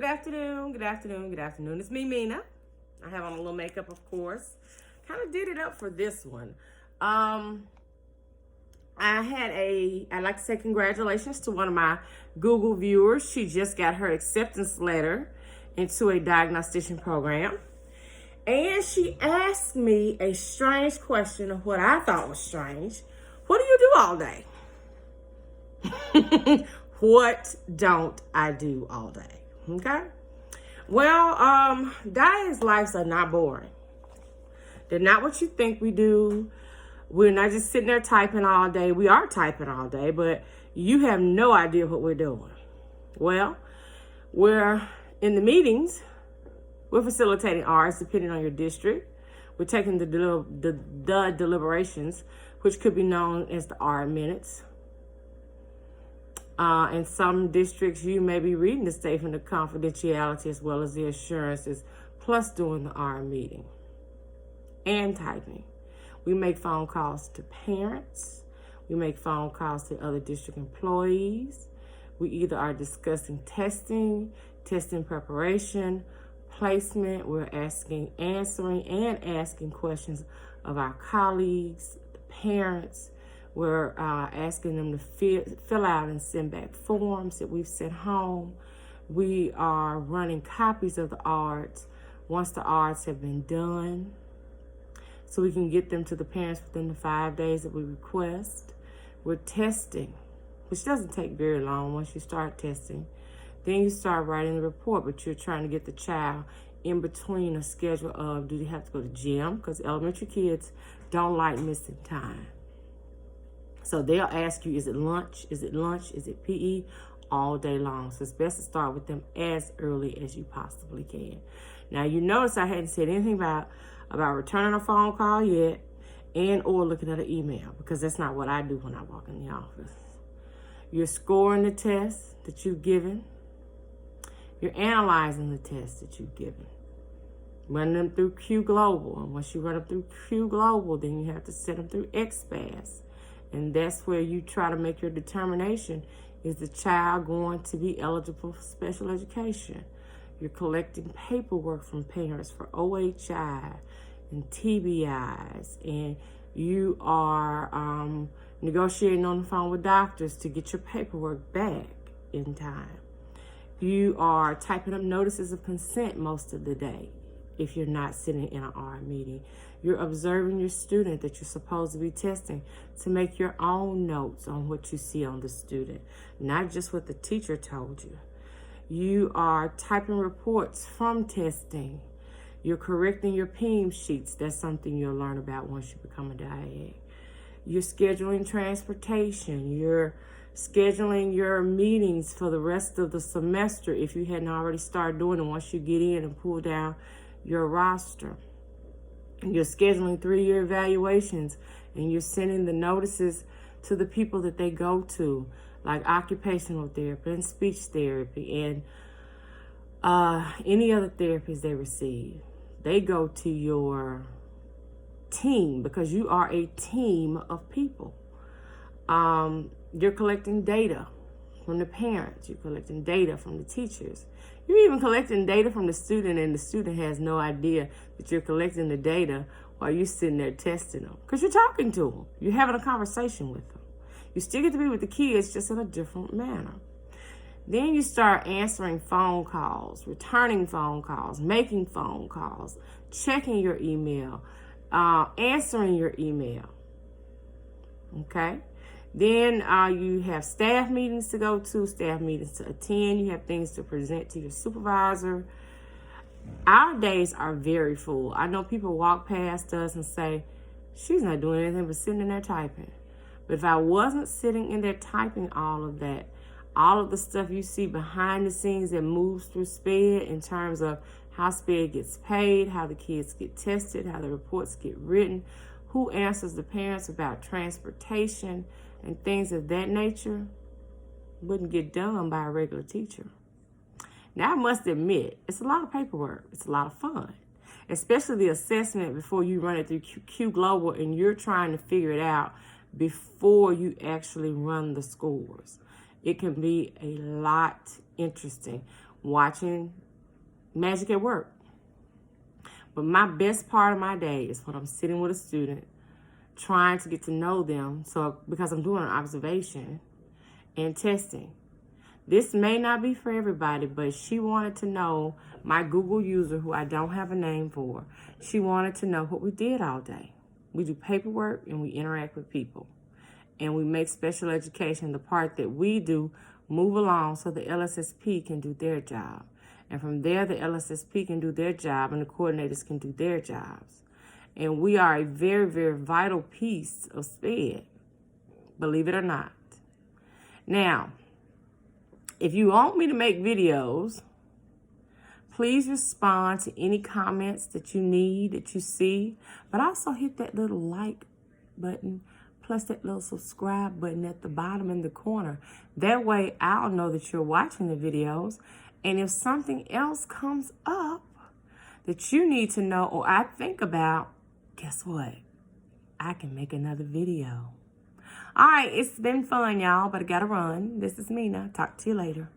Good afternoon, good afternoon, good afternoon. It's me, Mina. I have on a little makeup, of course. Kind of did it up for this one. I'd like to say congratulations to one of my Google viewers. She just got her acceptance letter into a diagnostician program. And she asked me a strange question of what I thought was strange. What do you do all day? What don't I do all day? Okay. Well, guys' lives are not boring. They're not what you think we do. We're not just sitting there typing all day. We are typing all day, but you have no idea what we're doing. Well, we're in the meetings. We're facilitating ours, depending on your district. We're taking the deliberations, which could be known as the R minutes. In some districts, you may be reading the statement of confidentiality as well as the assurances, plus doing the R meeting and typing. We make phone calls to parents. We make phone calls to other district employees. We either are discussing testing preparation, placement. We're answering questions of our colleagues, the parents. We're asking them to fill out and send back forms that we've sent home. We are running copies of the ARDs once the ARDs have been done, so we can get them to the parents within the 5 days that we request. We're testing, which doesn't take very long once you start testing. Then you start writing the report, but you're trying to get the child in between a schedule of, do they have to go to gym? Because elementary kids don't like missing time. So they'll ask you, is it lunch? Is it lunch? Is it PE? All day long. So it's best to start with them as early as you possibly can. Now, you notice I hadn't said anything about returning a phone call yet and or looking at an email, because that's not what I do when I walk in the office. You're scoring the tests that you've given. You're analyzing the tests that you've given. Run them through Q Global. And once you run them through Q Global, then you have to send them through XPass. And that's where you try to make your determination. Is the child going to be eligible for special education? You're collecting paperwork from parents for OHI and TBIs. And you are negotiating on the phone with doctors to get your paperwork back in time. You are typing up notices of consent most of the day if you're not sitting in an R meeting. You're observing your student that you're supposed to be testing to make your own notes on what you see on the student, not just what the teacher told you. You are typing reports from testing. You're correcting your PEIM sheets. That's something you'll learn about once you become a DIA. You're scheduling transportation. You're scheduling your meetings for the rest of the semester if you hadn't already started doing it once you get in and pull down your roster. You're scheduling 3-year evaluations, and you're sending the notices to the people that they go to, like occupational therapy and speech therapy and any other therapies they receive. They go to your team because you are a team of people. You're collecting data from the parents. You're collecting data from the teachers. You're even collecting data from the student, and the student has no idea that you're collecting the data while you're sitting there testing them, because you're talking to them. You're having a conversation with them. You still get to be with the kids, just in a different manner. Then you start answering phone calls, returning phone calls, making phone calls, checking your email, answering your email. Okay? Then you have staff meetings to go to, staff meetings to attend. You have things to present to your supervisor. Our days are very full. I know people walk past us and say, she's not doing anything but sitting in there typing. But if I wasn't sitting in there typing all of that, all of the stuff you see behind the scenes that moves through SPED in terms of how SPED gets paid, how the kids get tested, how the reports get written, who answers the parents about transportation, and things of that nature, wouldn't get done by a regular teacher. Now, I must admit, it's a lot of paperwork. It's a lot of fun, especially the assessment before you run it through Q Global and you're trying to figure it out before you actually run the scores. It can be a lot interesting. watching Magic at Work. But my best part of my day is when I'm sitting with a student, trying to get to know them. So because I'm doing an observation and testing. This may not be for everybody, but she wanted to know, my Google user who I don't have a name for, she wanted to know what we did all day. We do paperwork and we interact with people. And we make special education the part that we do move along so the LSSP can do their job. And from there, the LSSP can do their job and the coordinators can do their jobs. And we are a very, very vital piece of SPED, believe it or not. Now, if you want me to make videos, please respond to any comments that you need, that you see. But also hit that little like button, plus that little subscribe button at the bottom in the corner. That way I'll know that you're watching the videos. And if something else comes up that you need to know or I think about, guess what? I can make another video. All right, it's been fun, y'all, but I gotta run. This is Mina. Talk to you later.